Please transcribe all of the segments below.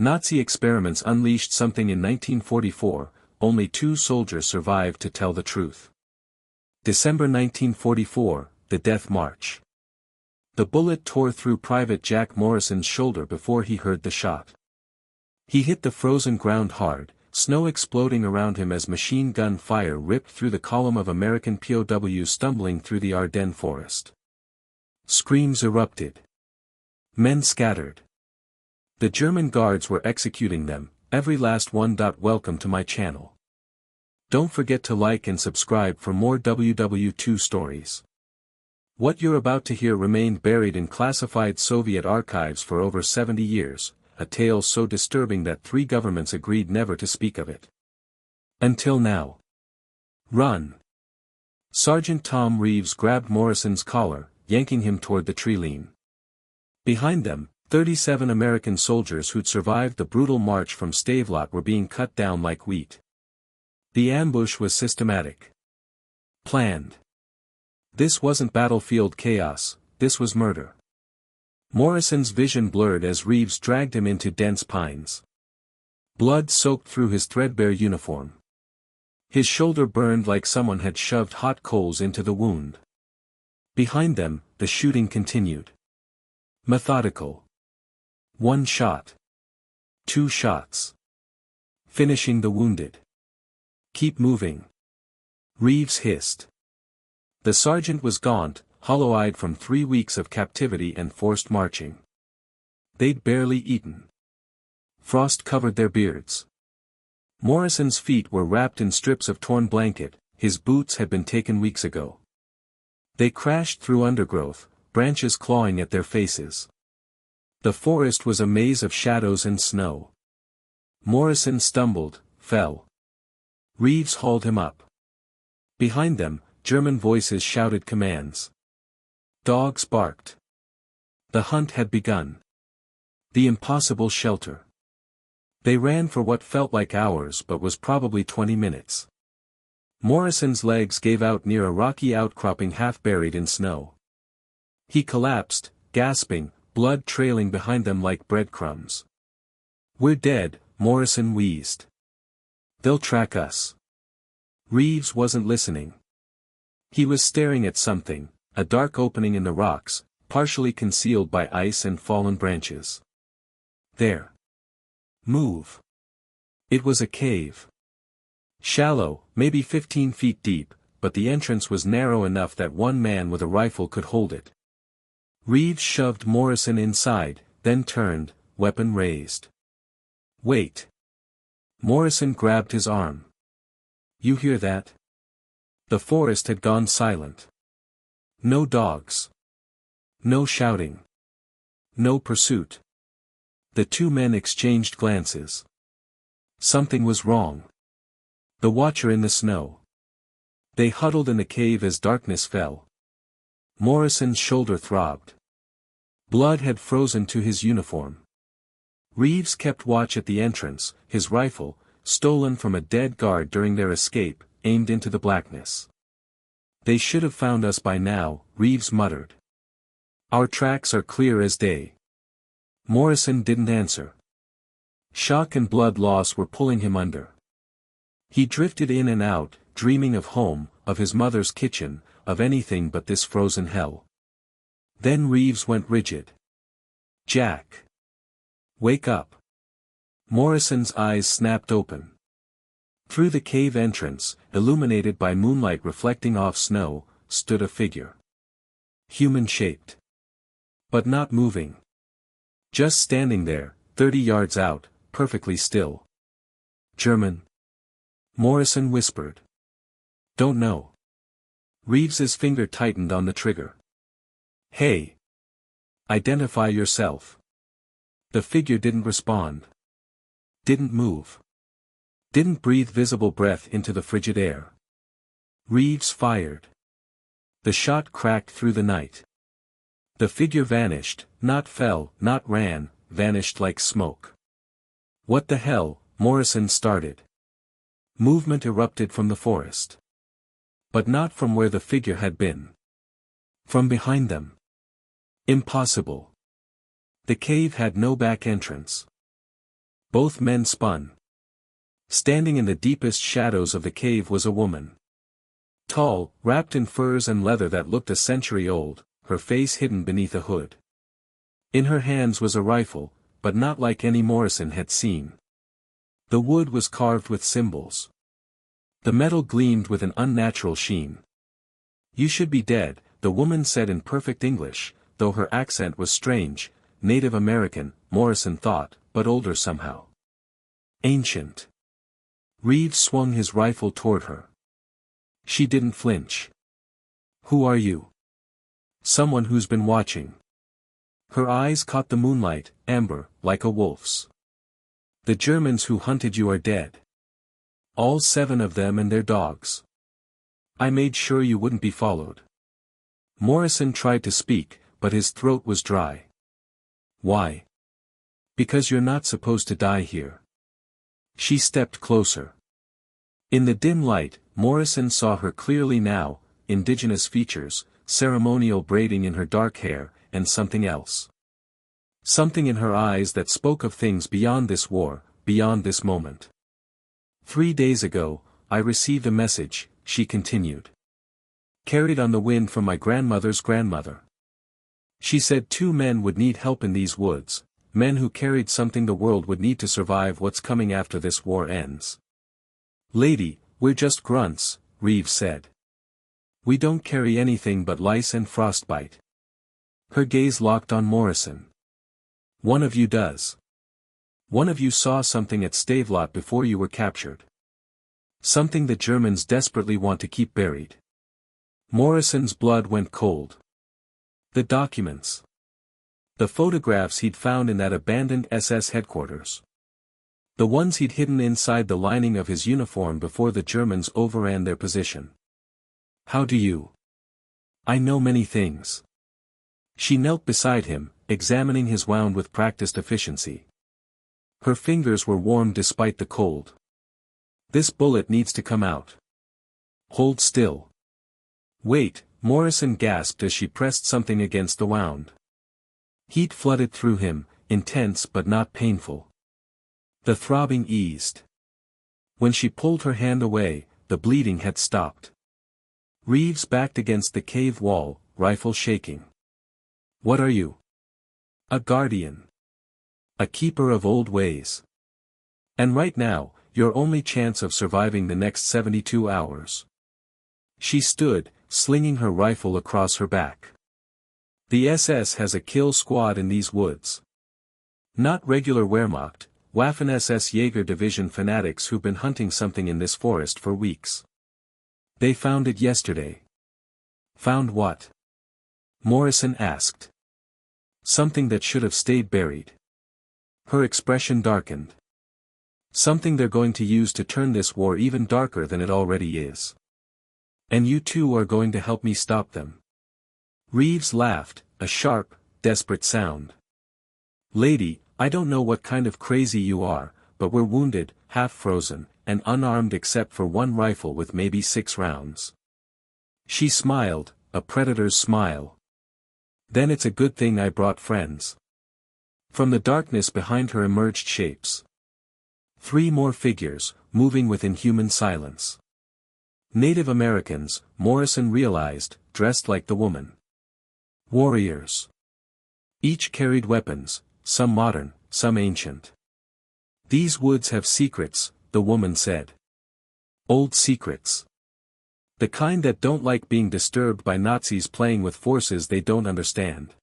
Nazi experiments unleashed something in 1944, only 2 soldiers survived to tell the truth. December 1944, the Death March. The bullet tore through Private Jack Morrison's shoulder before he heard the shot. He hit the frozen ground hard, snow exploding around him as machine gun fire ripped through the column of American POWs stumbling through the Ardennes forest. Screams erupted. Men scattered. The German guards were executing them, every last one. Welcome to my channel. Don't forget to like and subscribe for more WWII stories. What you're about to hear remained buried in classified Soviet archives for over 70 years, a tale so disturbing that 3 governments agreed never to speak of it. Until now. Run! Sergeant Tom Reeves grabbed Morrison's collar, yanking him toward the tree-line. Behind them, 37 American soldiers who'd survived the brutal march from Stavelot were being cut down like wheat. The ambush was systematic. Planned. This wasn't battlefield chaos, this was murder. Morrison's vision blurred as Reeves dragged him into dense pines. Blood soaked through his threadbare uniform. His shoulder burned like someone had shoved hot coals into the wound. Behind them, the shooting continued. Methodical. 1 shot. 2 shots. Finishing the wounded. Keep moving. Reeves hissed. The sergeant was gaunt, hollow-eyed from 3 weeks of captivity and forced marching. They'd barely eaten. Frost covered their beards. Morrison's feet were wrapped in strips of torn blanket, his boots had been taken weeks ago. They crashed through undergrowth, branches clawing at their faces. The forest was a maze of shadows and snow. Morrison stumbled, fell. Reeves hauled him up. Behind them, German voices shouted commands. Dogs barked. The hunt had begun. The impossible shelter. They ran for what felt like hours but was probably 20 minutes. Morrison's legs gave out near a rocky outcropping half buried in snow. He collapsed, gasping, blood trailing behind them like breadcrumbs. We're dead, Morrison wheezed. They'll track us. Reeves wasn't listening. He was staring at something, a dark opening in the rocks, partially concealed by ice and fallen branches. There. Move. It was a cave. Shallow, maybe 15 feet deep, but the entrance was narrow enough that 1 man with a rifle could hold it. Reeves shoved Morrison inside, then turned, weapon raised. Wait. Morrison grabbed his arm. You hear that? The forest had gone silent. No dogs. No shouting. No pursuit. The 2 men exchanged glances. Something was wrong. The watcher in the snow. They huddled in the cave as darkness fell. Morrison's shoulder throbbed. Blood had frozen to his uniform. Reeves kept watch at the entrance, his rifle, stolen from a dead guard during their escape, aimed into the blackness. They should have found us by now, Reeves muttered. Our tracks are clear as day. Morrison didn't answer. Shock and blood loss were pulling him under. He drifted in and out, dreaming of home, of his mother's kitchen, of anything but this frozen hell. Then Reeves went rigid. Jack. Wake up. Morrison's eyes snapped open. Through the cave entrance, illuminated by moonlight reflecting off snow, stood a figure. Human-shaped. But not moving. Just standing there, 30 yards out, perfectly still. German? Morrison whispered. Don't know. Reeves's finger tightened on the trigger. Hey. Identify yourself. The figure didn't respond. Didn't move. Didn't breathe visible breath into the frigid air. Reeves fired. The shot cracked through the night. The figure vanished, not fell, not ran, vanished like smoke. What the hell, Morrison started. Movement erupted from the forest. But not from where the figure had been. From behind them. Impossible. The cave had no back entrance. Both men spun. Standing in the deepest shadows of the cave was a woman. Tall, wrapped in furs and leather that looked a century old, her face hidden beneath a hood. In her hands was a rifle, but not like any Morrison had seen. The wood was carved with symbols. The metal gleamed with an unnatural sheen. "You should be dead," the woman said in perfect English, though her accent was strange, Native American, Morrison thought, but older somehow. Ancient. Reeves swung his rifle toward her. She didn't flinch. "Who are you?" "Someone who's been watching." Her eyes caught the moonlight, amber, like a wolf's. "The Germans who hunted you are dead. All 7 of them and their dogs. I made sure you wouldn't be followed." Morrison tried to speak, but his throat was dry. "Why?" "Because you're not supposed to die here." She stepped closer. In the dim light, Morrison saw her clearly now, indigenous features, ceremonial braiding in her dark hair, and something else. Something in her eyes that spoke of things beyond this war, beyond this moment. "3 days ago, I received a message," she continued. "Carried on the wind from my grandmother's grandmother. She said 2 men would need help in these woods, men who carried something the world would need to survive what's coming after this war ends." "Lady, we're just grunts," Reeves said. "We don't carry anything but lice and frostbite." Her gaze locked on Morrison. "One of you does. One of you saw something at Stavelot before you were captured. Something the Germans desperately want to keep buried." Morrison's blood went cold. The documents. The photographs he'd found in that abandoned SS headquarters. The ones he'd hidden inside the lining of his uniform before the Germans overran their position. "How do you?" "I know many things." She knelt beside him, examining his wound with practiced efficiency. Her fingers were warm despite the cold. "This bullet needs to come out." "Hold still." "Wait," Morrison gasped as she pressed something against the wound. Heat flooded through him, intense but not painful. The throbbing eased. When she pulled her hand away, the bleeding had stopped. Reeves backed against the cave wall, rifle shaking. "What are you?" "A guardian. A keeper of old ways. And right now, your only chance of surviving the next 72 hours. She stood, slinging her rifle across her back. "The SS has a kill squad in these woods. Not regular Wehrmacht, Waffen-SS Jaeger Division fanatics who've been hunting something in this forest for weeks. They found it yesterday." "Found what?" Morrison asked. "Something that should have stayed buried." Her expression darkened. "Something they're going to use to turn this war even darker than it already is. And you two are going to help me stop them." Reeves laughed, a sharp, desperate sound. "Lady, I don't know what kind of crazy you are, but we're wounded, half-frozen, and unarmed except for 1 rifle with maybe 6 rounds." She smiled, a predator's smile. "Then it's a good thing I brought friends." From the darkness behind her emerged shapes. 3 more figures, moving with inhuman silence. Native Americans, Morrison realized, dressed like the woman. Warriors. Each carried weapons, some modern, some ancient. "These woods have secrets," the woman said. "Old secrets. The kind that don't like being disturbed by Nazis playing with forces they don't understand."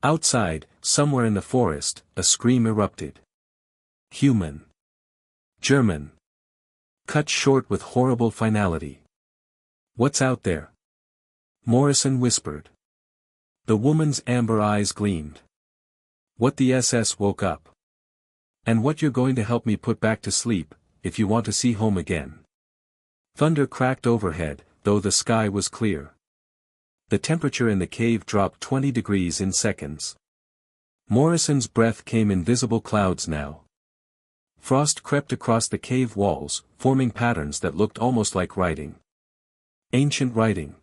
Outside, somewhere in the forest, a scream erupted. Human. German. Cut short with horrible finality. "What's out there?" Morrison whispered. The woman's amber eyes gleamed. "What the SS woke up. And what you're going to help me put back to sleep, if you want to see home again." Thunder cracked overhead, though the sky was clear. The temperature in the cave dropped 20 degrees in seconds. Morrison's breath came in visible clouds now. Frost crept across the cave walls, forming patterns that looked almost like writing. Ancient writing.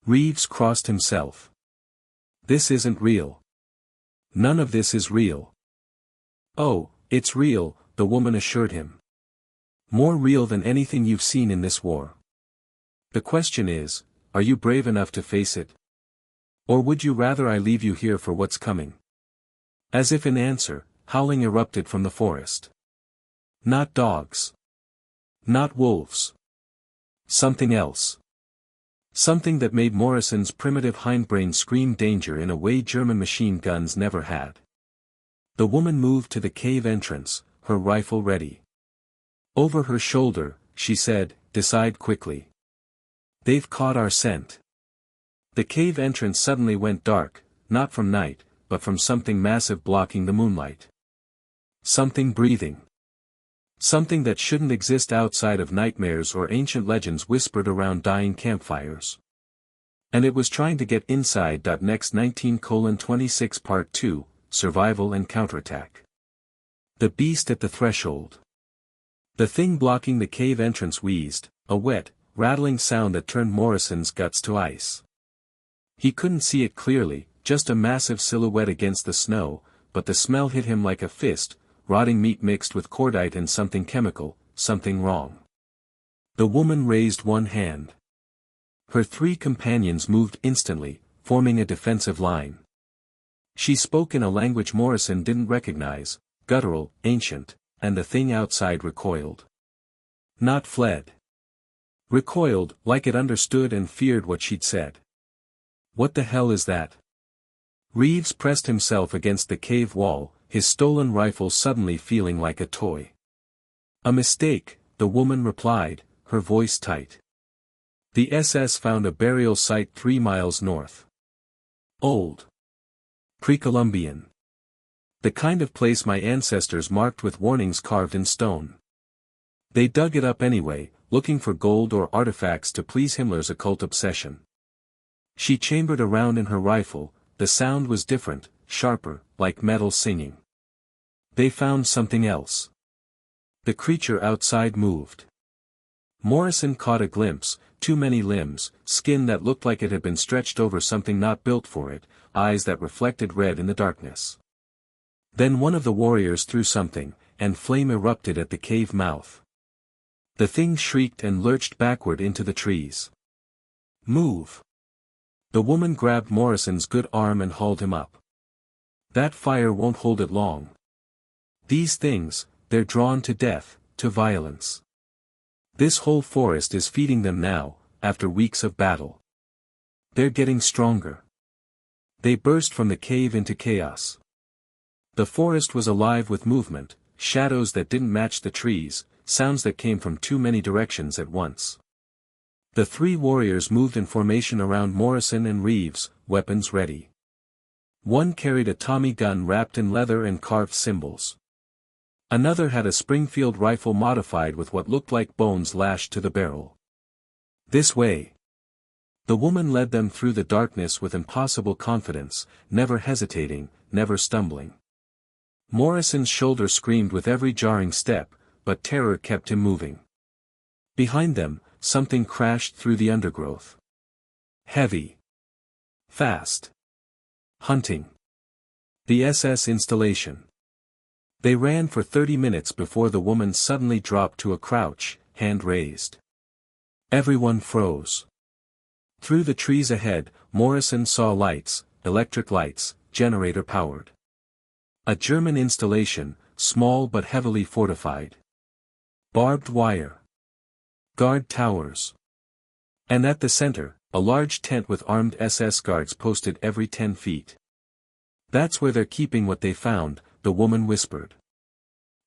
Reeves crossed himself. "This isn't real. None of this is real." "Oh," It's real, the woman assured him. More real than anything you've seen in this war. The question is, are you brave enough to face it? Or would you rather I leave you here for what's coming? As if in answer, howling erupted from the forest. Not dogs. Not wolves. Something else. Something that made Morrison's primitive hindbrain scream danger in a way German machine guns never had. The woman moved to the cave entrance, her rifle ready. Over her shoulder, she said, "Decide quickly. They've caught our scent." The cave entrance suddenly went dark, not from night, but from something massive blocking the moonlight. Something breathing. Something that shouldn't exist outside of nightmares or ancient legends whispered around dying campfires. And it was trying to get inside. Next 19:26 Part 2, Survival and Counterattack. The beast at the threshold. The thing blocking the cave entrance wheezed, a wet, rattling sound that turned Morrison's guts to ice. He couldn't see it clearly, just a massive silhouette against the snow, but the smell hit him like a fist, rotting meat mixed with cordite and something chemical, something wrong. The woman raised one hand. Her 3 companions moved instantly, forming a defensive line. She spoke in a language Morrison didn't recognize, guttural, ancient, and the thing outside recoiled. Not fled. Recoiled, like it understood and feared what she'd said. What the hell is that? Reeves pressed himself against the cave wall, his stolen rifle suddenly feeling like a toy. A mistake, the woman replied, her voice tight. The SS found a burial site 3 miles north. Old. Pre-Columbian. The kind of place my ancestors marked with warnings carved in stone. They dug it up anyway, looking for gold or artifacts to please Himmler's occult obsession. She chambered around in her rifle, the sound was different, sharper, like metal singing. They found something else. The creature outside moved. Morrison caught a glimpse, too many limbs, skin that looked like it had been stretched over something not built for it, eyes that reflected red in the darkness. Then one of the warriors threw something, and flame erupted at the cave mouth. The thing shrieked and lurched backward into the trees. Move! The woman grabbed Morrison's good arm and hauled him up. That fire won't hold it long. These things, they're drawn to death, to violence. This whole forest is feeding them now, after weeks of battle. They're getting stronger. They burst from the cave into chaos. The forest was alive with movement, shadows that didn't match the trees, sounds that came from too many directions at once. The 3 warriors moved in formation around Morrison and Reeves, weapons ready. One carried a Tommy gun wrapped in leather and carved symbols. Another had a Springfield rifle modified with what looked like bones lashed to the barrel. This way. The woman led them through the darkness with impossible confidence, never hesitating, never stumbling. Morrison's shoulder screamed with every jarring step, but terror kept him moving. Behind them, something crashed through the undergrowth. Heavy. Fast. Hunting. The SS installation. They ran for 30 minutes before the woman suddenly dropped to a crouch, hand raised. Everyone froze. Through the trees ahead, Morrison saw lights, electric lights, generator-powered. A German installation, small but heavily fortified. Barbed wire. Guard towers. And at the center, a large tent with armed SS guards posted every 10 feet. That's where they're keeping what they found, the woman whispered.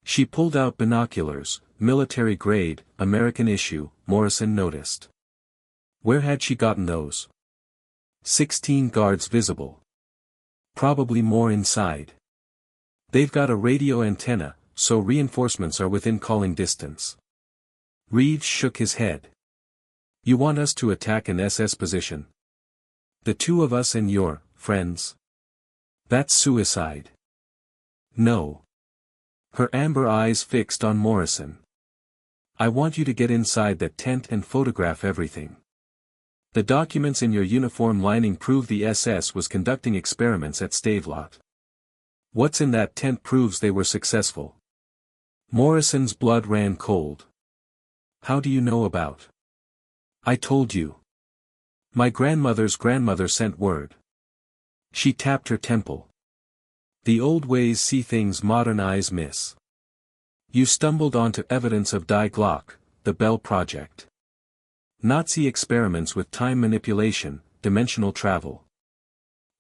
She pulled out binoculars, military grade, American issue, Morrison noticed. Where had she gotten those? 16 guards visible. Probably more inside. They've got a radio antenna, so reinforcements are within calling distance. Reeves shook his head. You want us to attack an SS position? The 2 of us and your friends? That's suicide. No. Her amber eyes fixed on Morrison. I want you to get inside that tent and photograph everything. The documents in your uniform lining prove the SS was conducting experiments at Stavelot. What's in that tent proves they were successful. Morrison's blood ran cold. How do you know about? I told you. My grandmother's grandmother sent word. She tapped her temple. The old ways see things modern eyes miss. You stumbled onto evidence of Die Glock, the Bell Project. Nazi experiments with time manipulation, dimensional travel.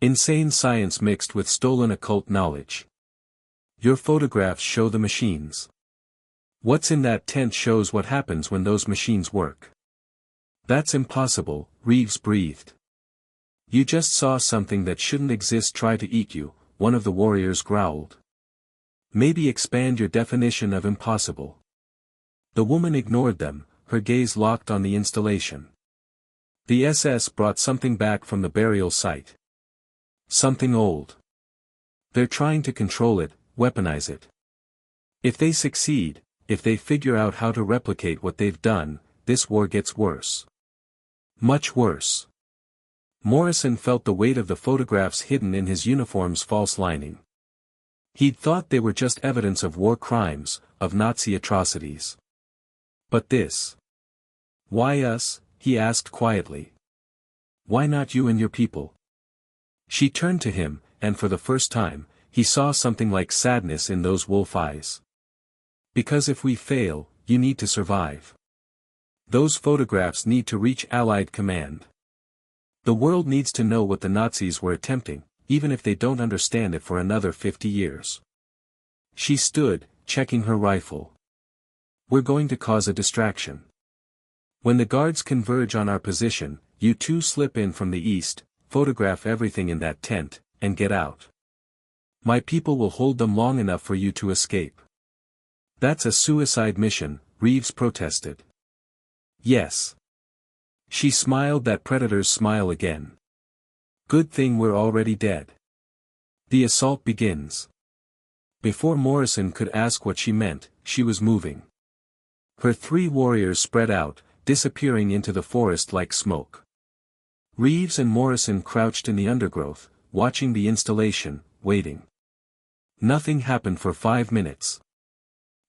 Insane science mixed with stolen occult knowledge. Your photographs show the machines. What's in that tent shows what happens when those machines work. That's impossible, Reeves breathed. You just saw something that shouldn't exist try to eat you, one of the warriors growled. Maybe expand your definition of impossible. The woman ignored them, her gaze locked on the installation. The SS brought something back from the burial site. Something old. They're trying to control it, weaponize it. If they succeed, if they figure out how to replicate what they've done, this war gets worse. Much worse. Morrison felt the weight of the photographs hidden in his uniform's false lining. He'd thought they were just evidence of war crimes, of Nazi atrocities. But this. Why us? He asked quietly. Why not you and your people? She turned to him, and for the first time, he saw something like sadness in those wolf eyes. Because if we fail, you need to survive. Those photographs need to reach Allied command. The world needs to know what the Nazis were attempting, even if they don't understand it for another 50 years. She stood, checking her rifle. We're going to cause a distraction. When the guards converge on our position, you two slip in from the east, photograph everything in that tent, and get out. My people will hold them long enough for you to escape. That's a suicide mission, Reeves protested. Yes. She smiled that predator's smile again. Good thing we're already dead. The assault begins. Before Morrison could ask what she meant, she was moving. Her 3 warriors spread out, disappearing into the forest like smoke. Reeves and Morrison crouched in the undergrowth, watching the installation, waiting. Nothing happened for 5 minutes.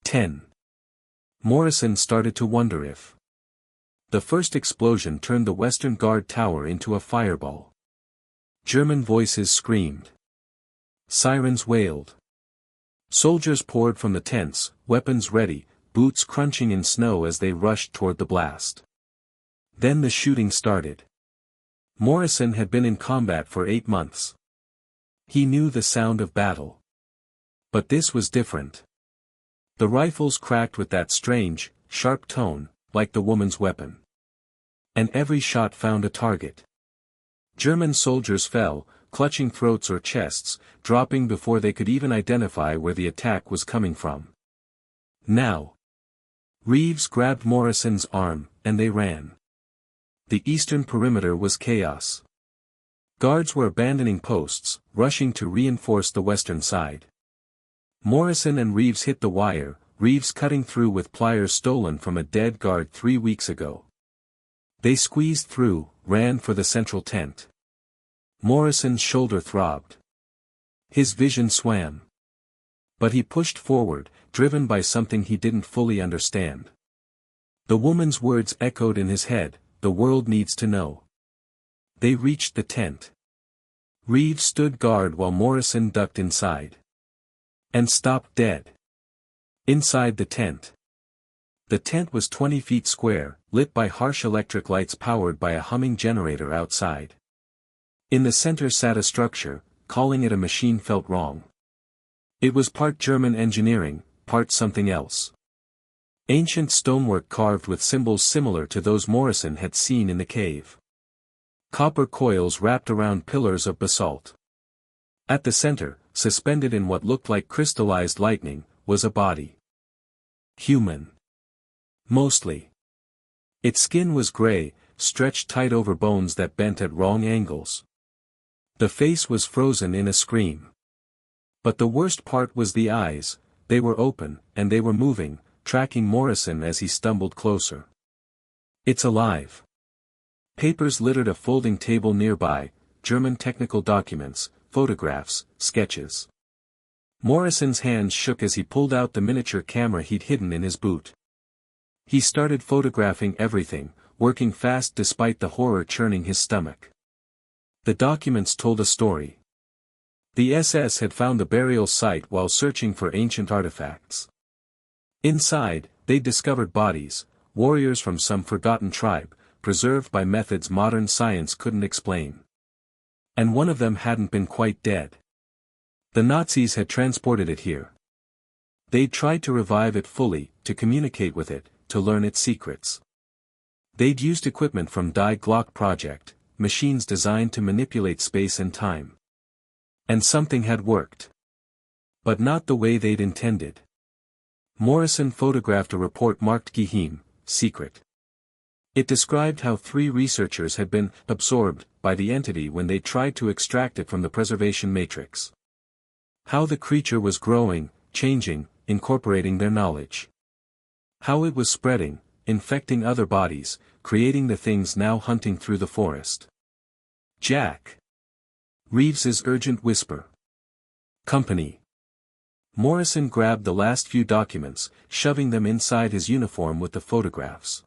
10. Morrison started to wonder if the first explosion turned the Western Guard tower into a fireball. German voices screamed. Sirens wailed. Soldiers poured from the tents, weapons ready, boots crunching in snow as they rushed toward the blast. Then the shooting started. Morrison had been in combat for 8 months. He knew the sound of battle. But this was different. The rifles cracked with that strange, sharp tone, like the woman's weapon. And every shot found a target. German soldiers fell, clutching throats or chests, dropping before they could even identify where the attack was coming from. Now. Reeves grabbed Morrison's arm, and they ran. The eastern perimeter was chaos. Guards were abandoning posts, rushing to reinforce the western side. Morrison and Reeves hit the wire, Reeves cutting through with pliers stolen from a dead guard 3 weeks ago. They squeezed through, ran for the central tent. Morrison's shoulder throbbed. His vision swam. But he pushed forward, driven by something he didn't fully understand. The woman's words echoed in his head, the world needs to know. They reached the tent. Reeves stood guard while Morrison ducked inside. And stopped dead. Inside the tent. The tent was 20 feet square, lit by harsh electric lights powered by a humming generator outside. In the center sat a structure, calling it a machine felt wrong. It was part German engineering, part something else. Ancient stonework carved with symbols similar to those Morrison had seen in the cave. Copper coils wrapped around pillars of basalt. At the center, suspended in what looked like crystallized lightning, was a body. Human. Mostly. Its skin was gray, stretched tight over bones that bent at wrong angles. The face was frozen in a scream. But the worst part was the eyes, they were open, and they were moving, tracking Morrison as he stumbled closer. It's alive. Papers littered a folding table nearby, German technical documents, photographs, sketches. Morrison's hands shook as he pulled out the miniature camera he'd hidden in his boot. He started photographing everything, working fast despite the horror churning his stomach. The documents told a story. The SS had found the burial site while searching for ancient artifacts. Inside, they'd discovered bodies, warriors from some forgotten tribe, preserved by methods modern science couldn't explain. And one of them hadn't been quite dead. The Nazis had transported it here. They'd tried to revive it fully, to communicate with it, to learn its secrets. They'd used equipment from Die Glock project, machines designed to manipulate space and time. And something had worked. But not the way they'd intended. Morrison photographed a report marked Geheim, secret. It described how 3 researchers had been absorbed by the entity when they tried to extract it from the preservation matrix. How the creature was growing, changing, incorporating their knowledge. How it was spreading, infecting other bodies, creating the things now hunting through the forest. Jack. Reeves's urgent whisper. Company. Morrison grabbed the last few documents, shoving them inside his uniform with the photographs.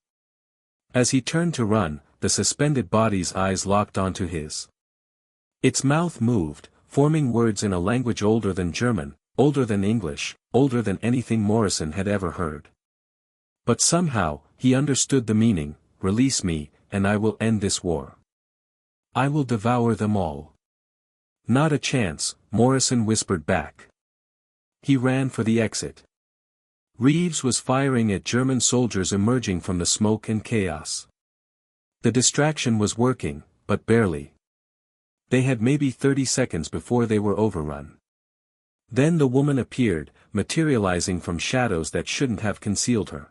As he turned to run, the suspended body's eyes locked onto his. Its mouth moved, forming words in a language older than German, older than English, older than anything Morrison had ever heard. But somehow, he understood the meaning: release me, and I will end this war. I will devour them all. Not a chance, Morrison whispered back. He ran for the exit. Reeves was firing at German soldiers emerging from the smoke and chaos. The distraction was working, but barely. They had maybe 30 seconds before they were overrun. Then the woman appeared, materializing from shadows that shouldn't have concealed her.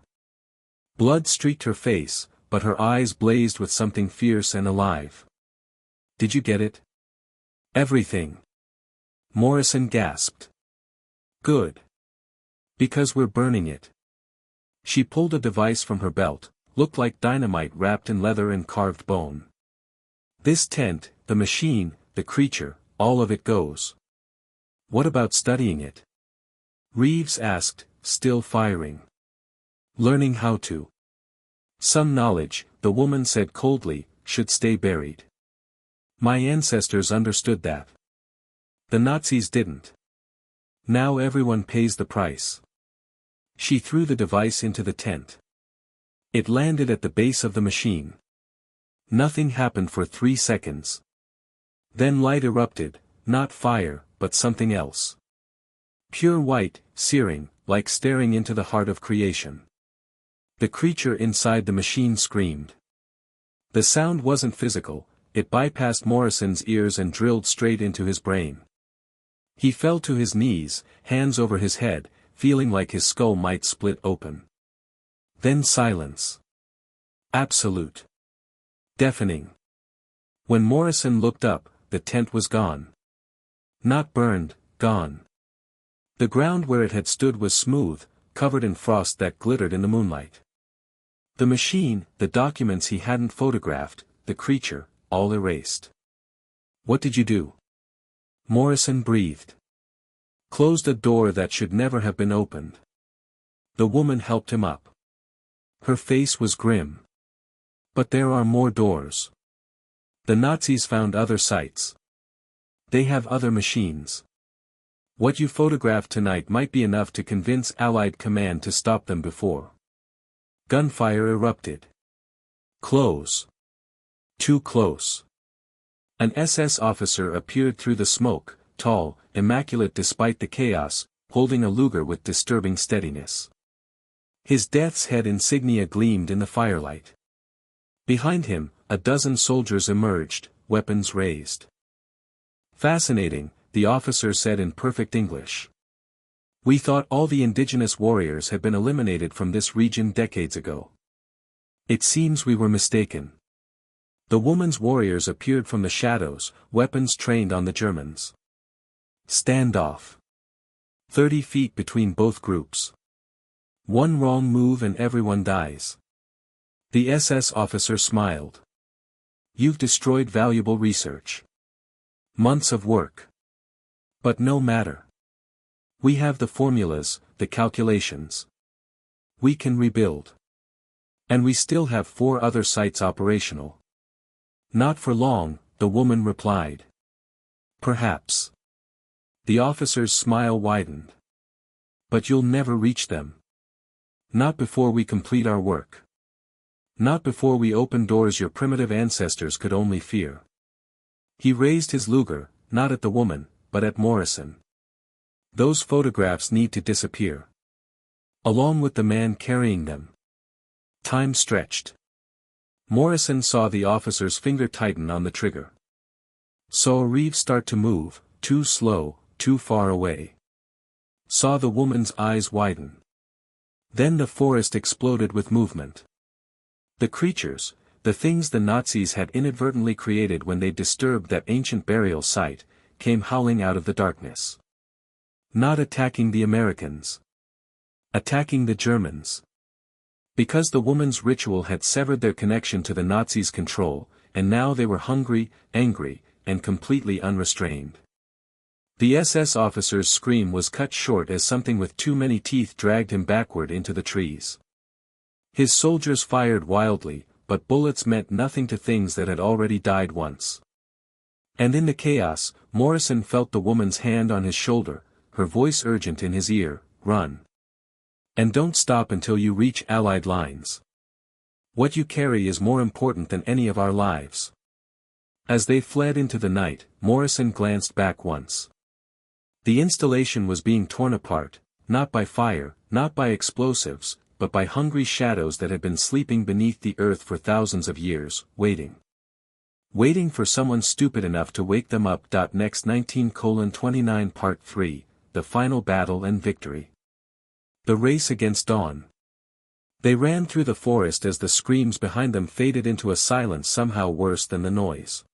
Blood streaked her face, but her eyes blazed with something fierce and alive. Did you get it? Everything. Morrison gasped. Good. Because we're burning it. She pulled a device from her belt, looked like dynamite wrapped in leather and carved bone. This tent, the machine, the creature, all of it goes. What about studying it? Reeves asked, still firing. Learning how to. Some knowledge, the woman said coldly, should stay buried. My ancestors understood that. The Nazis didn't. Now everyone pays the price. She threw the device into the tent. It landed at the base of the machine. Nothing happened for 3 seconds. Then light erupted, not fire, but something else. Pure white, searing, like staring into the heart of creation. The creature inside the machine screamed. The sound wasn't physical, it bypassed Morrison's ears and drilled straight into his brain. He fell to his knees, hands over his head, feeling like his skull might split open. Then silence. Absolute. Deafening. When Morrison looked up, the tent was gone. Not burned, gone. The ground where it had stood was smooth, covered in frost that glittered in the moonlight. The machine, the documents he hadn't photographed, the creature, all erased. What did you do? Morrison breathed. Closed a door that should never have been opened. The woman helped him up. Her face was grim. But there are more doors. The Nazis found other sites. They have other machines. What you photographed tonight might be enough to convince Allied command to stop them before. Gunfire erupted. Close. Too close. An SS officer appeared through the smoke, tall, immaculate despite the chaos, holding a Luger with disturbing steadiness. His death's head insignia gleamed in the firelight. Behind him, a dozen soldiers emerged, weapons raised. Fascinating, the officer said in perfect English. We thought all the indigenous warriors had been eliminated from this region decades ago. It seems we were mistaken. The woman's warriors appeared from the shadows, weapons trained on the Germans. Standoff. 30 feet between both groups. One wrong move and everyone dies. The SS officer smiled. You've destroyed valuable research. Months of work. But no matter. We have the formulas, the calculations. We can rebuild. And we still have 4 other sites operational. Not for long, the woman replied. Perhaps. The officer's smile widened. But you'll never reach them. Not before we complete our work. Not before we open doors your primitive ancestors could only fear. He raised his Luger, not at the woman, but at Morrison. Those photographs need to disappear. Along with the man carrying them. Time stretched. Morrison saw the officer's finger tighten on the trigger. Saw Reeves start to move, too slow, too far away. Saw the woman's eyes widen. Then the forest exploded with movement. The creatures, the things the Nazis had inadvertently created when they disturbed that ancient burial site, came howling out of the darkness. Not attacking the Americans. Attacking the Germans. Because the woman's ritual had severed their connection to the Nazis' control, and now they were hungry, angry, and completely unrestrained. The SS officer's scream was cut short as something with too many teeth dragged him backward into the trees. His soldiers fired wildly, but bullets meant nothing to things that had already died once. And in the chaos, Morrison felt the woman's hand on his shoulder, her voice urgent in his ear, "Run. And don't stop until you reach Allied lines. What you carry is more important than any of our lives." As they fled into the night, Morrison glanced back once. The installation was being torn apart, not by fire, not by explosives, but by hungry shadows that had been sleeping beneath the earth for thousands of years, waiting. Waiting for someone stupid enough to wake them up. Next 19:29 Part 3, The Final Battle and Victory. The Race Against Dawn. They ran through the forest as the screams behind them faded into a silence somehow worse than the noise.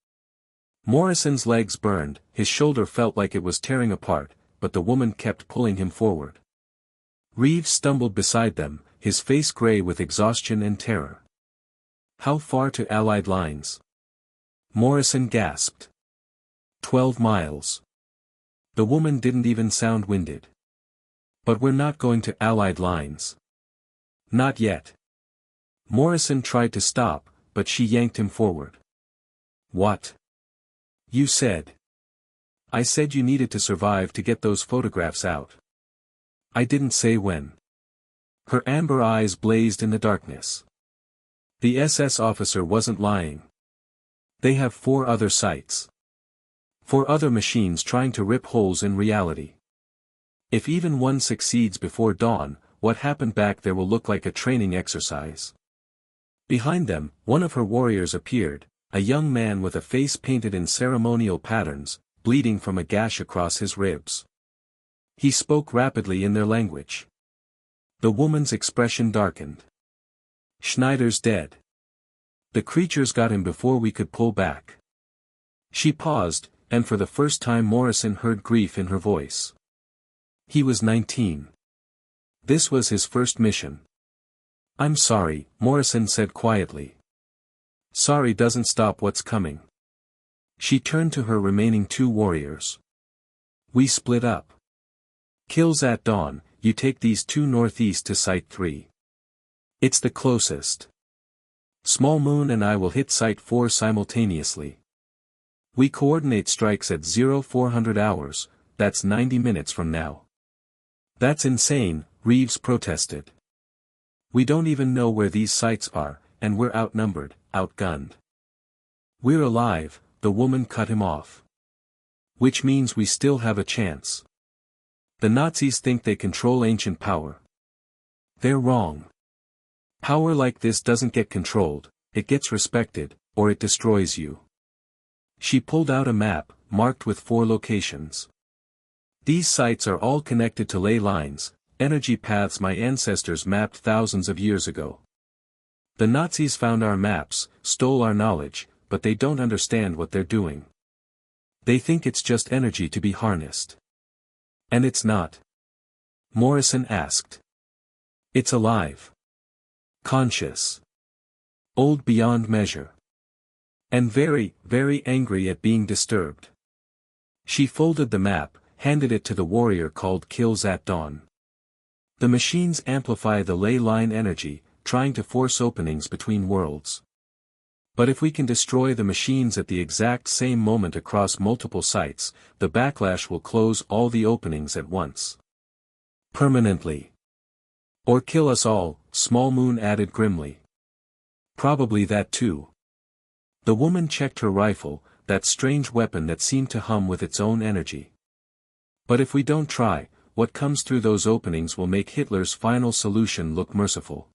Morrison's legs burned, his shoulder felt like it was tearing apart, but the woman kept pulling him forward. Reeves stumbled beside them, his face gray with exhaustion and terror. "How far to Allied lines?" Morrison gasped. 12 miles. The woman didn't even sound winded. "But we're not going to Allied lines." "Not yet." Morrison tried to stop, but she yanked him forward. "What? You said." "I said you needed to survive to get those photographs out. I didn't say when." Her amber eyes blazed in the darkness. The SS officer wasn't lying. They have 4 other sites. 4 other machines trying to rip holes in reality. If even one succeeds before dawn, what happened back there will look like a training exercise. Behind them, one of her warriors appeared, a young man with a face painted in ceremonial patterns, bleeding from a gash across his ribs. He spoke rapidly in their language. The woman's expression darkened. "Schneider's dead. The creatures got him before we could pull back." She paused, and for the first time Morrison heard grief in her voice. He was 19. This was his first mission. "I'm sorry," Morrison said quietly. "Sorry doesn't stop what's coming." She turned to her remaining 2 warriors. "We split up. Kills at dawn, you take these 2 northeast to Site 3. It's the closest. Small Moon and I will hit Site 4 simultaneously. We coordinate strikes at 0400 hours, that's 90 minutes from now." "That's insane," Reeves protested. "We don't even know where these sites are, and we're outnumbered, outgunned." "We're alive," the woman cut him off. "Which means we still have a chance. The Nazis think they control ancient power. They're wrong. Power like this doesn't get controlled, it gets respected, or it destroys you." She pulled out a map, marked with 4 locations. "These sites are all connected to ley lines, energy paths my ancestors mapped thousands of years ago. The Nazis found our maps, stole our knowledge, but they don't understand what they're doing. They think it's just energy to be harnessed. And it's not." Morrison asked. "It's alive. Conscious. Old beyond measure. And very, very angry at being disturbed." She folded the map, handed it to the warrior called Kills at Dawn. The machines amplify the ley line energy, trying to force openings between worlds. But if we can destroy the machines at the exact same moment across multiple sites, the backlash will close all the openings at once. Permanently. Or kill us all, Small Moon added grimly. Probably that too. The woman checked her rifle, that strange weapon that seemed to hum with its own energy. But if we don't try, what comes through those openings will make Hitler's final solution look merciful.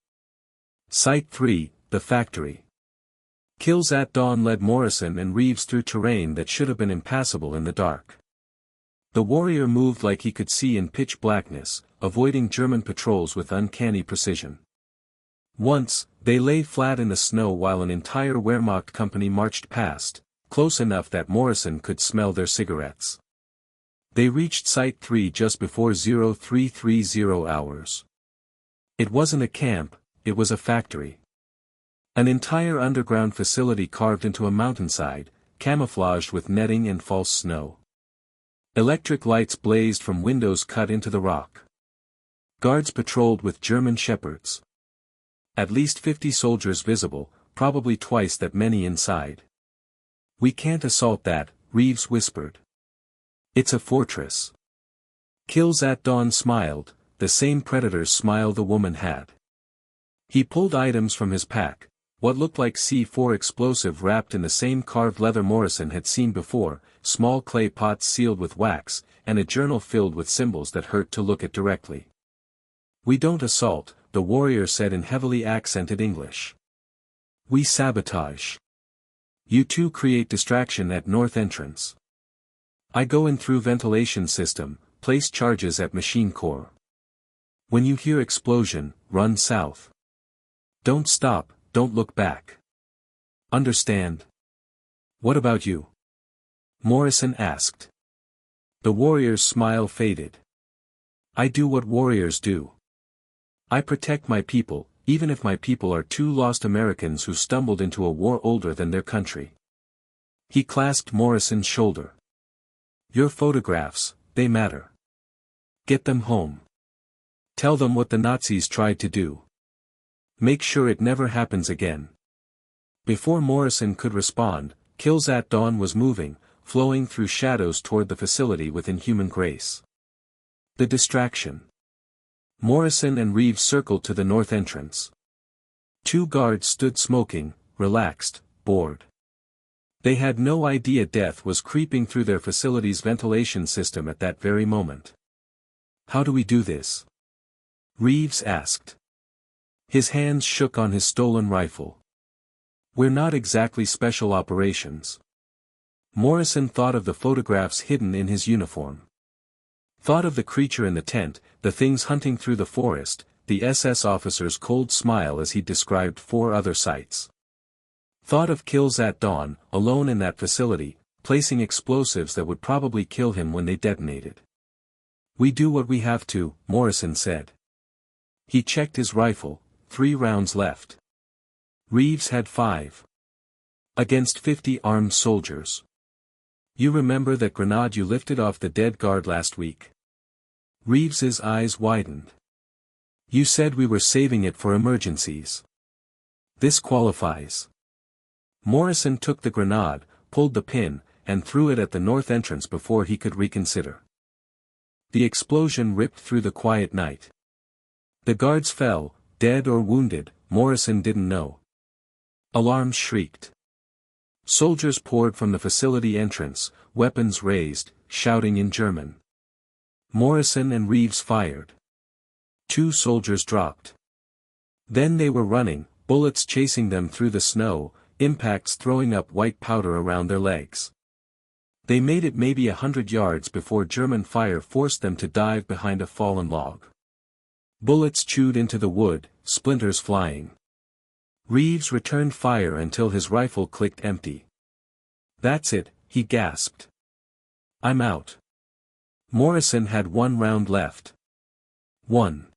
Site 3, the factory. Kills at Dawn led Morrison and Reeves through terrain that should have been impassable in the dark. The warrior moved like he could see in pitch blackness, avoiding German patrols with uncanny precision. Once, they lay flat in the snow while an entire Wehrmacht company marched past, close enough that Morrison could smell their cigarettes. They reached Site 3 just before 0330 hours. It wasn't a camp, it was a factory. An entire underground facility carved into a mountainside, camouflaged with netting and false snow. Electric lights blazed from windows cut into the rock. Guards patrolled with German shepherds. At least 50 soldiers visible, probably twice that many inside. "We can't assault that," Reeves whispered. "It's a fortress." Kills at Dawn smiled, the same predator's smile the woman had. He pulled items from his pack, what looked like C4 explosive wrapped in the same carved leather Morrison had seen before, small clay pots sealed with wax, and a journal filled with symbols that hurt to look at directly. "We don't assault," the warrior said in heavily accented English. "We sabotage. You two create distraction at north entrance. I go in through ventilation system, place charges at machine core. When you hear explosion, run south. Don't stop, don't look back. Understand?" "What about you?" Morrison asked. The warrior's smile faded. "I do what warriors do. I protect my people, even if my people are two lost Americans who stumbled into a war older than their country." He clasped Morrison's shoulder. "Your photographs, they matter. Get them home. Tell them what the Nazis tried to do. Make sure it never happens again." Before Morrison could respond, Kills at Dawn was moving, flowing through shadows toward the facility with inhuman grace. The distraction. Morrison and Reeves circled to the north entrance. Two guards stood smoking, relaxed, bored. They had no idea death was creeping through their facility's ventilation system at that very moment. "How do we do this?" Reeves asked. His hands shook on his stolen rifle. "We're not exactly special operations." Morrison thought of the photographs hidden in his uniform. Thought of the creature in the tent, the things hunting through the forest, the SS officer's cold smile as he described 4 other sites. Thought of Kills at Dawn, alone in that facility, placing explosives that would probably kill him when they detonated. "We do what we have to," Morrison said. He checked his rifle, 3 rounds left. Reeves had 5. Against 50 armed soldiers. "You remember that grenade you lifted off the dead guard last week?" Reeves's eyes widened. "You said we were saving it for emergencies. This qualifies." Morrison took the grenade, pulled the pin, and threw it at the north entrance before he could reconsider. The explosion ripped through the quiet night. The guards fell, dead or wounded, Morrison didn't know. Alarms shrieked. Soldiers poured from the facility entrance, weapons raised, shouting in German. Morrison and Reeves fired. 2 soldiers dropped. Then they were running, bullets chasing them through the snow, impacts throwing up white powder around their legs. They made it maybe 100 yards before German fire forced them to dive behind a fallen log. Bullets chewed into the wood, splinters flying. Reeves returned fire until his rifle clicked empty. "That's it," he gasped. "I'm out." Morrison had 1 round left. 1.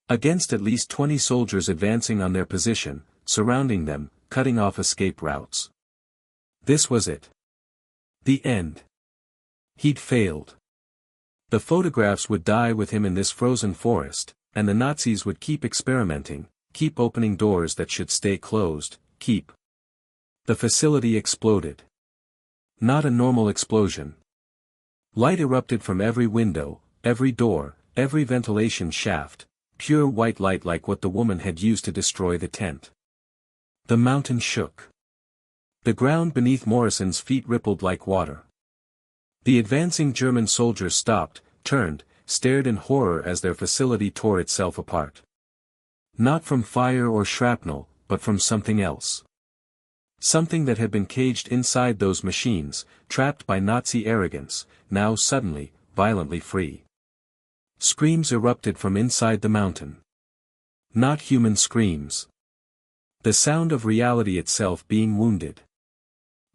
Against at least 20 soldiers advancing on their position, surrounding them, cutting off escape routes. This was it. The end. He'd failed. The photographs would die with him in this frozen forest, and the Nazis would keep experimenting, keep opening doors that should stay closed, keep. The facility exploded. Not a normal explosion. Light erupted from every window, every door, every ventilation shaft, pure white light like what the woman had used to destroy the tent. The mountain shook. The ground beneath Morrison's feet rippled like water. The advancing German soldiers stopped, turned, stared in horror as their facility tore itself apart. Not from fire or shrapnel, but from something else. Something that had been caged inside those machines, trapped by Nazi arrogance, now suddenly, violently free. Screams erupted from inside the mountain. Not human screams. The sound of reality itself being wounded.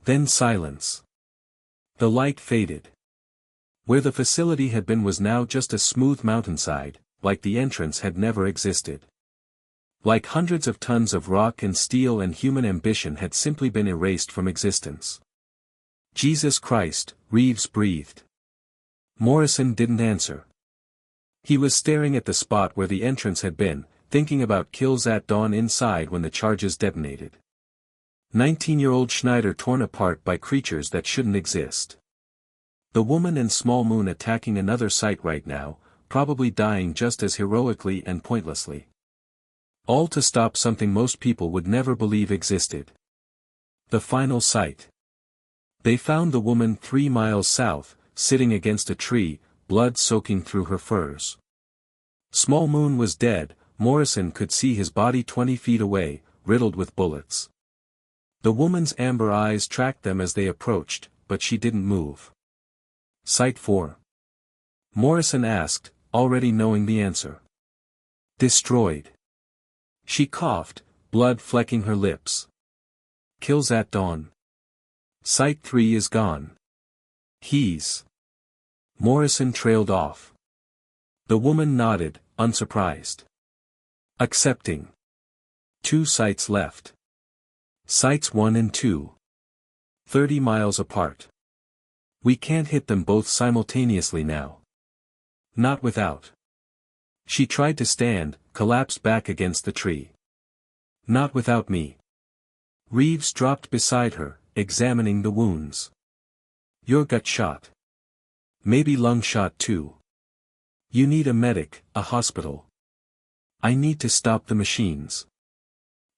Then silence. The light faded. Where the facility had been was now just a smooth mountainside, like the entrance had never existed. Like hundreds of tons of rock and steel and human ambition had simply been erased from existence. Jesus Christ, Reeves breathed. Morrison didn't answer. He was staring at the spot where the entrance had been, thinking about kills at dawn inside when the charges detonated. 19-year-old Schneider torn apart by creatures that shouldn't exist. The woman and Small Moon attacking another site right now, probably dying just as heroically and pointlessly. All to stop something most people would never believe existed. The final site. They found the woman 3 miles south, sitting against a tree, blood soaking through her furs. Small Moon was dead. Morrison could see his body 20 feet away, riddled with bullets. The woman's amber eyes tracked them as they approached, but she didn't move. Site 4. Morrison asked, already knowing the answer. Destroyed. She coughed, blood flecking her lips. Kills at dawn. Site 3 is gone. He's. Morrison trailed off. The woman nodded, unsurprised. Accepting. 2 sites left. Sites 1 and 2. 30 miles apart. We can't hit them both simultaneously now. Not without. She tried to stand, collapsed back against the tree. Not without me. Reeves dropped beside her, examining the wounds. Your gut shot. Maybe lung shot too. You need a medic, a hospital. I need to stop the machines.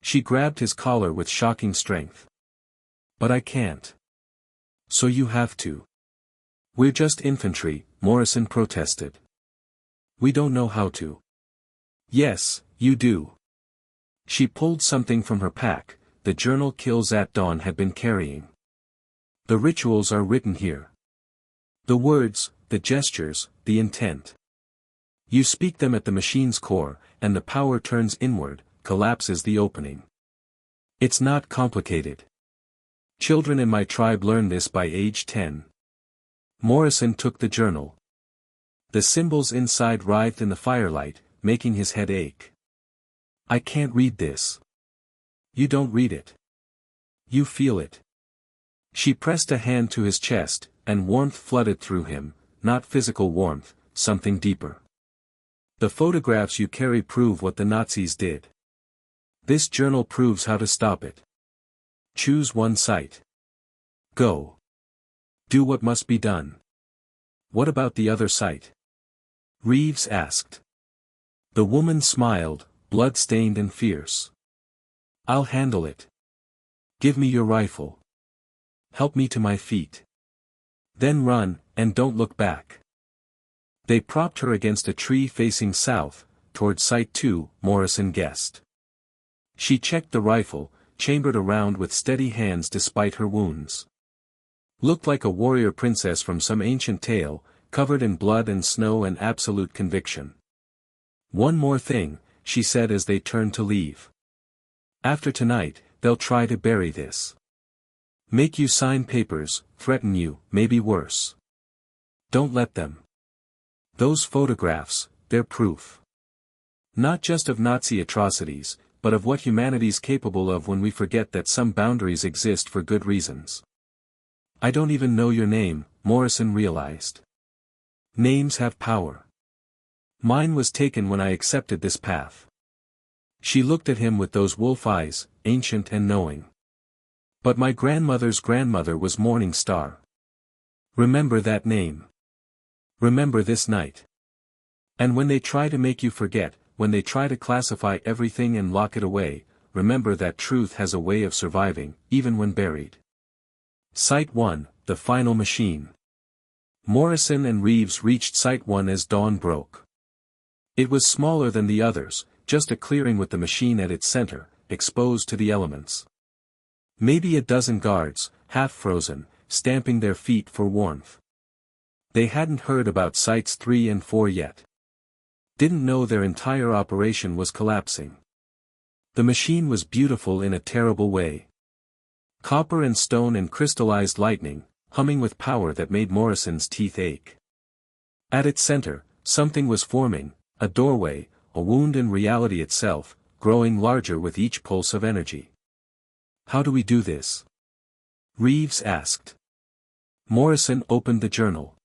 She grabbed his collar with shocking strength. But I can't. So you have to. We're just infantry, Morrison protested. We don't know how to. Yes, you do. She pulled something from her pack, the journal Kills at Dawn had been carrying. The rituals are written here. The words, the gestures, the intent. You speak them at the machine's core, and the power turns inward, collapses the opening. It's not complicated. Children in my tribe learn this by age 10. Morrison took the journal. The symbols inside writhed in the firelight, making his head ache. I can't read this. You don't read it. You feel it. She pressed a hand to his chest, and warmth flooded through him, not physical warmth, something deeper. The photographs you carry prove what the Nazis did. This journal proves how to stop it. Choose one site. Go. Do what must be done. What about the other site? Reeves asked. The woman smiled, blood-stained and fierce. I'll handle it. Give me your rifle. Help me to my feet. Then run, and don't look back. They propped her against a tree facing south, toward Site 2, Morrison guessed. She checked the rifle, chambered around with steady hands despite her wounds. Looked like a warrior princess from some ancient tale, covered in blood and snow and absolute conviction. One more thing, she said as they turned to leave. After tonight, they'll try to bury this. Make you sign papers, threaten you, maybe worse. Don't let them. Those photographs, they're proof. Not just of Nazi atrocities, but of what humanity's capable of when we forget that some boundaries exist for good reasons. I don't even know your name, Morrison realized. Names have power. Mine was taken when I accepted this path. She looked at him with those wolf eyes, ancient and knowing. But my grandmother's grandmother was Morning Star. Remember that name. Remember this night. And when they try to make you forget, when they try to classify everything and lock it away, remember that truth has a way of surviving, even when buried. Site 1, the final machine. Morrison and Reeves reached Site 1 as dawn broke. It was smaller than the others, just a clearing with the machine at its center, exposed to the elements. Maybe a dozen guards, half-frozen, stamping their feet for warmth. They hadn't heard about Sites 3 and 4 yet. Didn't know their entire operation was collapsing. The machine was beautiful in a terrible way. Copper and stone and crystallized lightning, humming with power that made Morrison's teeth ache. At its center, something was forming, a doorway, a wound in reality itself, growing larger with each pulse of energy. How do we do this? Reeves asked. Morrison opened the journal.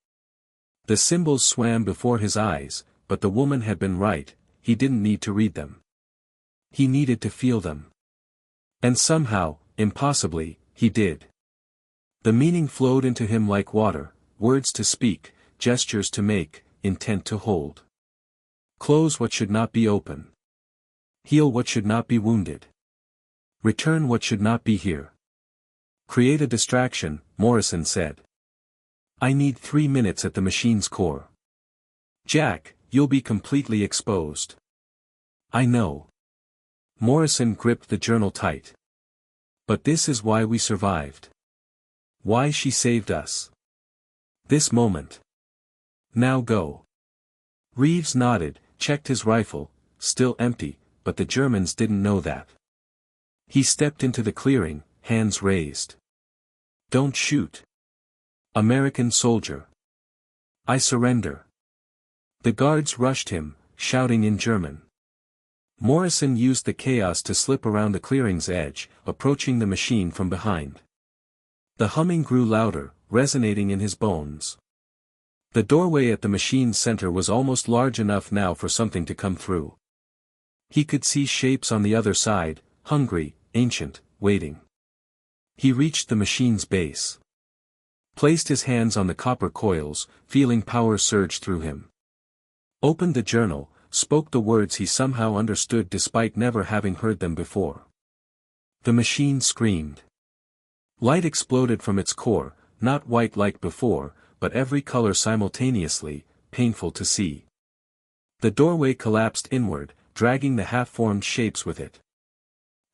The symbols swam before his eyes, but the woman had been right, he didn't need to read them. He needed to feel them. And somehow, impossibly, he did. The meaning flowed into him like water, words to speak, gestures to make, intent to hold. Close what should not be open. Heal what should not be wounded. Return what should not be here. Create a distraction, Morrison said. I need 3 minutes at the machine's core. Jack, you'll be completely exposed. I know. Morrison gripped the journal tight. But this is why we survived. Why she saved us. This moment. Now go. Reeves nodded, checked his rifle, still empty, but the Germans didn't know that. He stepped into the clearing, hands raised. Don't shoot. American soldier. I surrender. The guards rushed him, shouting in German. Morrison used the chaos to slip around the clearing's edge, approaching the machine from behind. The humming grew louder, resonating in his bones. The doorway at the machine's center was almost large enough now for something to come through. He could see shapes on the other side, hungry, ancient, waiting. He reached the machine's base. Placed his hands on the copper coils, feeling power surge through him. Opened the journal, spoke the words he somehow understood despite never having heard them before. The machine screamed. Light exploded from its core, not white like before, but every color simultaneously, painful to see. The doorway collapsed inward, dragging the half-formed shapes with it.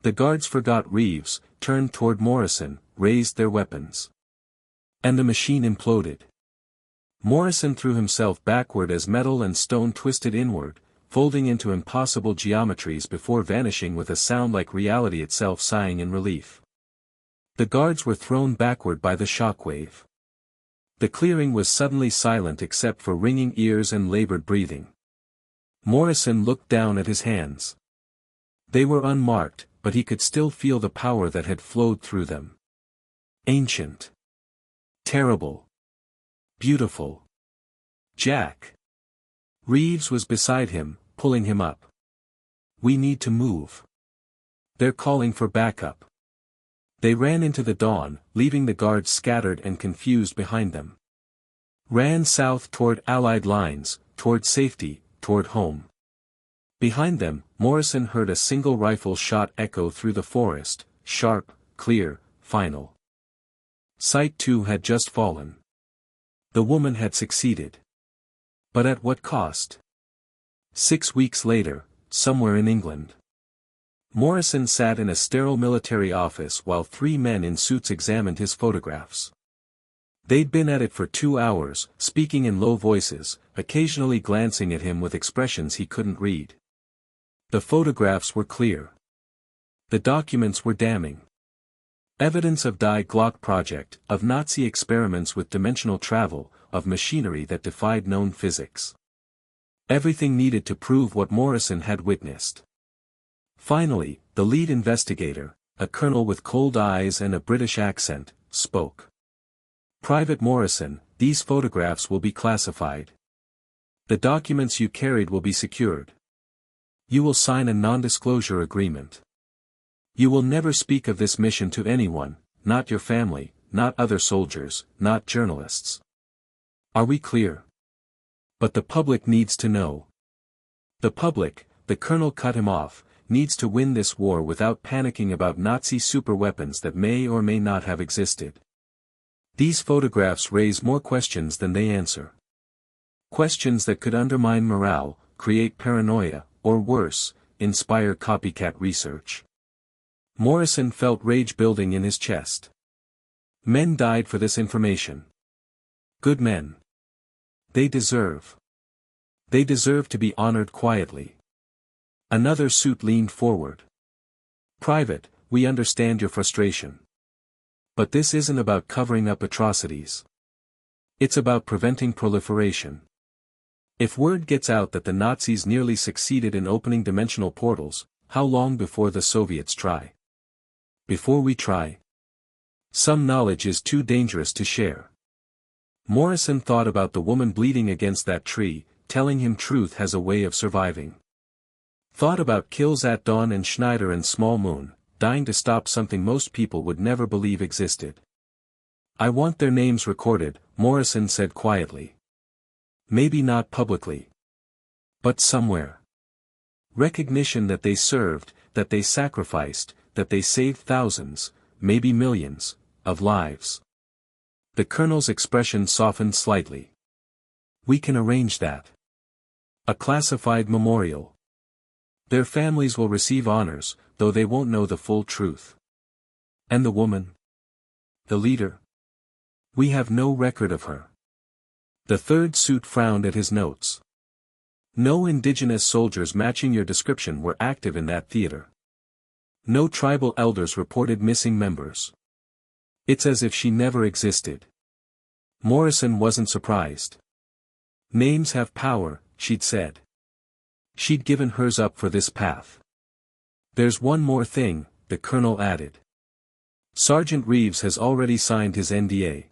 The guards forgot Reeves, turned toward Morrison, raised their weapons. And the machine imploded. Morrison threw himself backward as metal and stone twisted inward, folding into impossible geometries before vanishing with a sound like reality itself sighing in relief. The guards were thrown backward by the shockwave. The clearing was suddenly silent except for ringing ears and labored breathing. Morrison looked down at his hands. They were unmarked, but he could still feel the power that had flowed through them. Ancient. Terrible. Beautiful. Jack. Reeves was beside him, pulling him up. We need to move. They're calling for backup. They ran into the dawn, leaving the guards scattered and confused behind them. Ran south toward Allied lines, toward safety, toward home. Behind them, Morrison heard a single rifle shot echo through the forest, sharp, clear, final. Site 2 had just fallen. The woman had succeeded. But at what cost? 6 weeks later, somewhere in England. Morrison sat in a sterile military office while 3 men in suits examined his photographs. They'd been at it for 2 hours, speaking in low voices, occasionally glancing at him with expressions he couldn't read. The photographs were clear. The documents were damning. Evidence of Die Glock project, of Nazi experiments with dimensional travel, of machinery that defied known physics. Everything needed to prove what Morrison had witnessed. Finally, the lead investigator, a colonel with cold eyes and a British accent, spoke. Private Morrison, these photographs will be classified. The documents you carried will be secured. You will sign a non-disclosure agreement. You will never speak of this mission to anyone, not your family, not other soldiers, not journalists. Are we clear? But the public needs to know. The public, the colonel cut him off, needs to win this war without panicking about Nazi superweapons that may or may not have existed. These photographs raise more questions than they answer. Questions that could undermine morale, create paranoia, or worse, inspire copycat research. Morrison felt rage building in his chest. Men died for this information. Good men. They deserve to be honored quietly. Another suit leaned forward. Private, we understand your frustration. But this isn't about covering up atrocities. It's about preventing proliferation. If word gets out that the Nazis nearly succeeded in opening dimensional portals, how long before the Soviets try? Before we try? Some knowledge is too dangerous to share. Morrison thought about the woman bleeding against that tree, telling him truth has a way of surviving. Thought about kills at dawn and Schneider and Small Moon, dying to stop something most people would never believe existed. I want their names recorded, Morrison said quietly. Maybe not publicly. But somewhere. Recognition that they served, that they sacrificed, that they saved thousands, maybe millions, of lives. The colonel's expression softened slightly. We can arrange that. A classified memorial. Their families will receive honors, though they won't know the full truth. And the woman? The leader? We have no record of her. The third suit frowned at his notes. No indigenous soldiers matching your description were active in that theater. No tribal elders reported missing members. It's as if she never existed. Morrison wasn't surprised. Names have power, she'd said. She'd given hers up for this path. There's one more thing, the colonel added. Sergeant Reeves has already signed his NDA.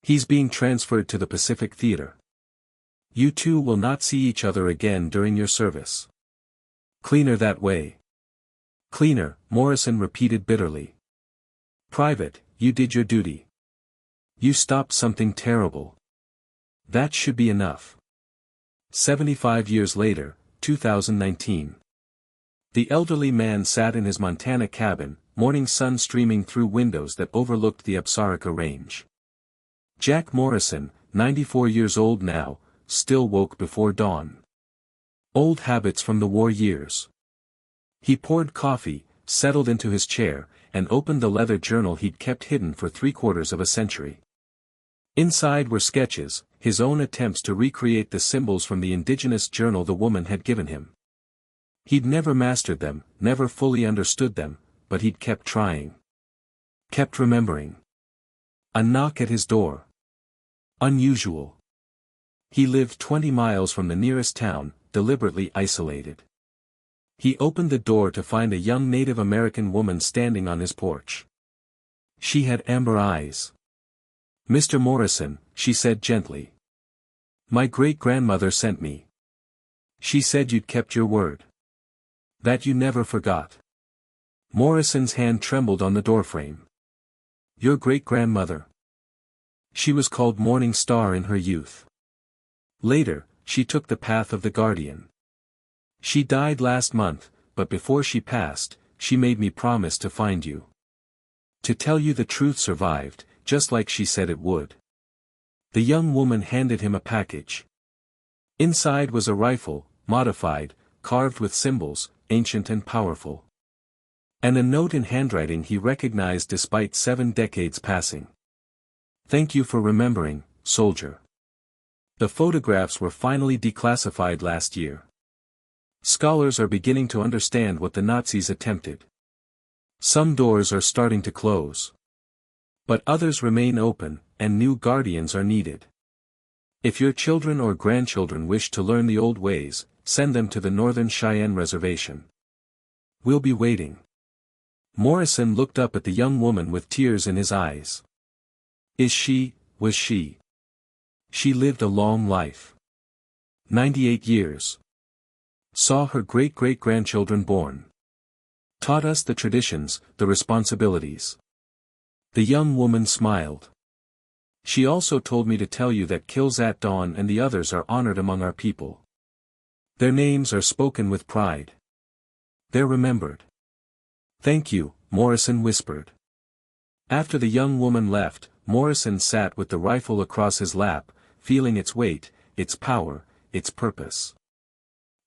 He's being transferred to the Pacific Theater. You two will not see each other again during your service. Cleaner that way. Cleaner, Morrison repeated bitterly. Private, you did your duty. You stopped something terrible. That should be enough. 75 years later, 2019. The elderly man sat in his Montana cabin, morning sun streaming through windows that overlooked the Apsarika Range. Jack Morrison, 94 years old now, still woke before dawn. Old habits from the war years. He poured coffee, settled into his chair, and opened the leather journal he'd kept hidden for 3/4 of a century. Inside were sketches, his own attempts to recreate the symbols from the indigenous journal the woman had given him. He'd never mastered them, never fully understood them, but he'd kept trying. Kept remembering. A knock at his door. Unusual. He lived 20 miles from the nearest town, deliberately isolated. He opened the door to find a young Native American woman standing on his porch. She had amber eyes. Mr. Morrison, she said gently. My great-grandmother sent me. She said you'd kept your word. That you never forgot. Morrison's hand trembled on the doorframe. Your great-grandmother. She was called Morning Star in her youth. Later, she took the path of the Guardian. She died last month, but before she passed, she made me promise to find you. To tell you the truth survived, just like she said it would. The young woman handed him a package. Inside was a rifle, modified, carved with symbols, ancient and powerful. And a note in handwriting he recognized despite 7 decades passing. Thank you for remembering, soldier. The photographs were finally declassified last year. Scholars are beginning to understand what the Nazis attempted. Some doors are starting to close. But others remain open, and new guardians are needed. If your children or grandchildren wish to learn the old ways, send them to the Northern Cheyenne Reservation. We'll be waiting. Morrison looked up at the young woman with tears in his eyes. Was she? She lived a long life. 98 years. Saw her great-great-grandchildren born. Taught us the traditions, the responsibilities. The young woman smiled. She also told me to tell you that kills at dawn and the others are honored among our people. Their names are spoken with pride. They're remembered. Thank you, Morrison whispered. After the young woman left, Morrison sat with the rifle across his lap, feeling its weight, its power, its purpose.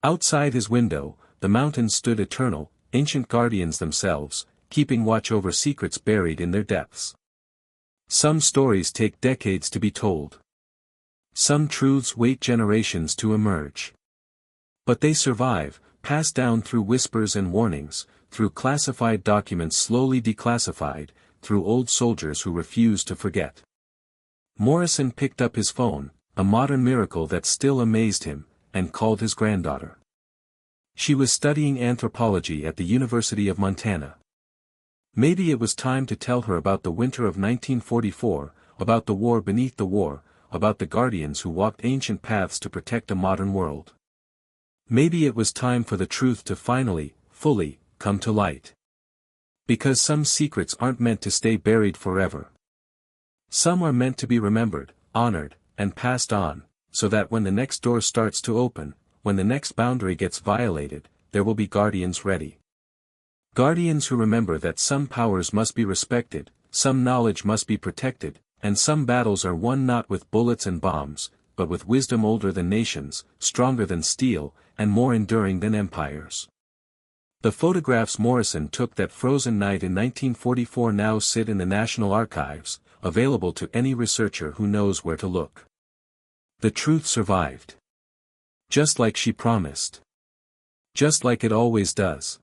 Outside his window, the mountains stood eternal, ancient guardians themselves, keeping watch over secrets buried in their depths. Some stories take decades to be told. Some truths wait generations to emerge. But they survive, passed down through whispers and warnings, through classified documents slowly declassified, through old soldiers who refuse to forget. Morrison picked up his phone, a modern miracle that still amazed him, and called his granddaughter. She was studying anthropology at the University of Montana. Maybe it was time to tell her about the winter of 1944, about the war beneath the war, about the guardians who walked ancient paths to protect a modern world. Maybe it was time for the truth to finally, fully, come to light. Because some secrets aren't meant to stay buried forever. Some are meant to be remembered, honored, and passed on, so that when the next door starts to open, when the next boundary gets violated, there will be guardians ready. Guardians who remember that some powers must be respected, some knowledge must be protected, and some battles are won not with bullets and bombs, but with wisdom older than nations, stronger than steel, and more enduring than empires. The photographs Morrison took that frozen night in 1944 now sit in the National Archives, available to any researcher who knows where to look. The truth survived. Just like she promised. Just like it always does.